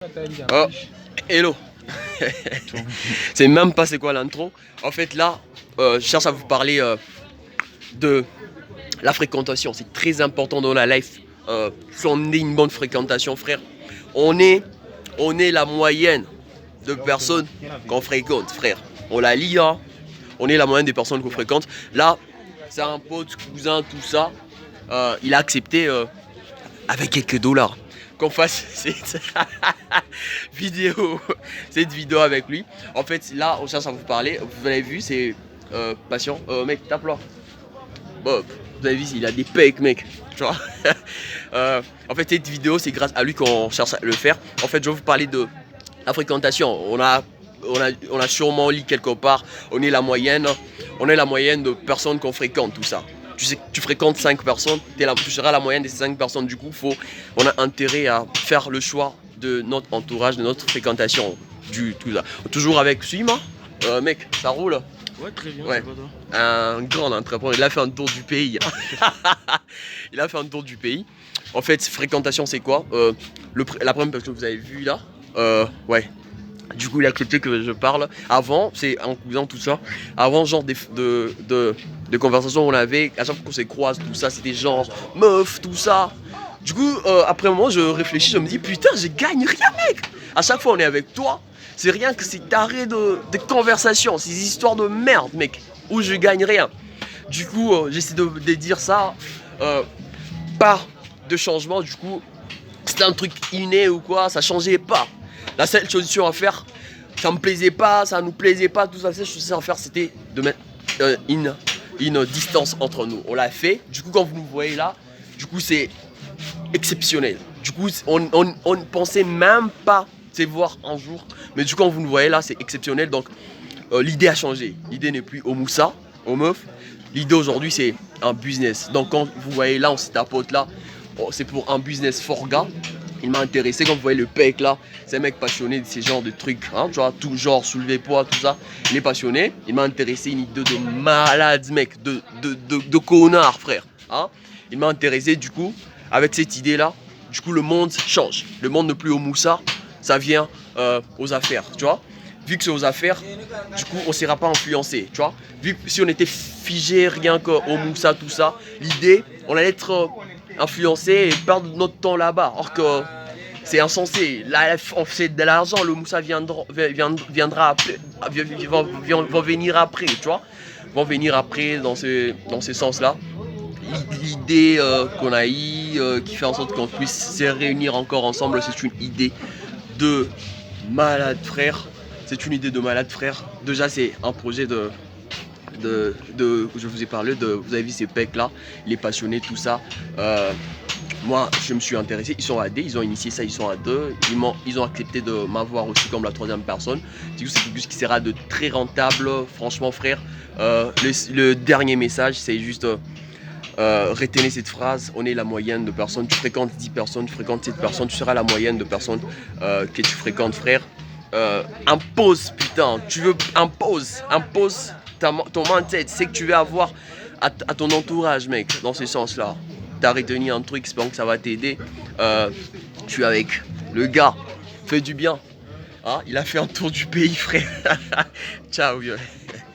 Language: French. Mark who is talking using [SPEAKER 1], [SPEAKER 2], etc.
[SPEAKER 1] Oh, hello. C'est même pas c'est quoi l'intro. En fait là, je cherche à vous parler de la fréquentation. C'est très important dans la life. Si on est une bonne fréquentation, frère, on est la moyenne de personnes qu'on fréquente, frère. On la lit là. On est la moyenne des personnes qu'on fréquente. Là, c'est un pote, cousin, tout ça. Il a accepté avec quelques dollars qu'on fasse cette vidéo avec lui. En fait, là, on cherche à vous parler. Vous l'avez vu, c'est patient. Mec, tape là. Bon, vous avez vu, il a des pecs, mec. Tu vois. En fait, cette vidéo, c'est grâce à lui qu'on cherche à le faire. En fait, je vais vous parler de la fréquentation. On a sûrement lu quelque part. On est la moyenne de personnes qu'on fréquente, tout ça. Tu sais que tu fréquentes 5 personnes, tu seras la moyenne des 5 personnes. Du coup, on a intérêt à faire le choix de notre entourage, de notre fréquentation. Tout ça. Toujours avec Suima. Mec, ça roule.
[SPEAKER 2] Ouais, très bien,
[SPEAKER 1] ouais. Un grand entrepreneur, il a fait un tour du pays. Il a fait un tour du pays. En fait, fréquentation, c'est quoi la première personne que vous avez vue là, ouais. Du coup, il a accepté que je parle. Avant, c'est en cousin, tout ça. Avant, genre de conversations qu'on avait, à chaque fois qu'on se croise, tout ça, c'était genre meuf, tout ça. Du coup, après un moment, je réfléchis, je me dis putain, je gagne rien, mec. À chaque fois, on est avec toi. C'est rien que ces tarés de conversation, ces histoires de merde, mec, où je gagne rien. Du coup, j'essaie de dire ça. Pas de changement, du coup, c'était un truc inné ou quoi, ça changeait pas. La seule solution à faire, ça me plaisait pas, ça nous plaisait pas, tout ça, la seule chose à faire, c'était de mettre une distance entre nous. On l'a fait, du coup, quand vous nous voyez là, du coup, c'est exceptionnel. Du coup, on ne pensait même pas se voir un jour, mais du coup, quand vous nous voyez là, c'est exceptionnel. Donc, l'idée a changé. L'idée n'est plus au moussa, aux meufs. L'idée aujourd'hui, c'est un business. Donc, quand vous voyez là, on s'est tapote là, c'est pour un business fort gars. Il m'a intéressé, quand vous voyez le pec là, c'est un mec passionné de ces genres de trucs, hein, tu vois, tout genre, soulever poids, tout ça. Il est passionné, il m'a intéressé, une idée de malade, mec, de connard, frère. Hein. Il m'a intéressé, du coup, avec cette idée là, du coup, le monde change. Le monde n'est plus au moussa, ça vient aux affaires, tu vois. Vu que c'est aux affaires, du coup, on ne sera pas influencé, tu vois. Vu que si on était figé rien qu'au moussa, tout ça, l'idée, on allait être influencé et perdre notre temps là-bas. Or que c'est insensé. Là, on fait de l'argent, le moussa viendra après, va venir après, tu vois. Vont venir après dans ce sens-là. L'idée qu'on a eue, qui fait en sorte qu'on puisse se réunir encore ensemble, c'est une idée de malade, frère. C'est une idée de malade, frère. Déjà, c'est un projet je vous ai parlé vous avez vu ces pecs là, il est passionné, tout ça. Moi, je me suis intéressé, ils sont à deux, ils ont initié ça, ils sont à deux, ils ont accepté de m'avoir aussi comme la troisième personne. Du coup, c'est quelque chose qui sera de très rentable, franchement, frère. Le dernier message, c'est juste retenez cette phrase, on est la moyenne de personnes. Tu fréquentes 10 personnes, tu fréquentes 7 personnes, tu seras la moyenne de personnes que tu fréquentes, frère. Impose, putain, tu veux, impose ton mindset, c'est que tu veux avoir à ton entourage, mec, dans ce sens-là. T'as retenu un truc, j'espère que ça va t'aider. Tu es avec le gars, fais du bien. Hein, il a fait un tour du pays, frère. Ciao, vieux.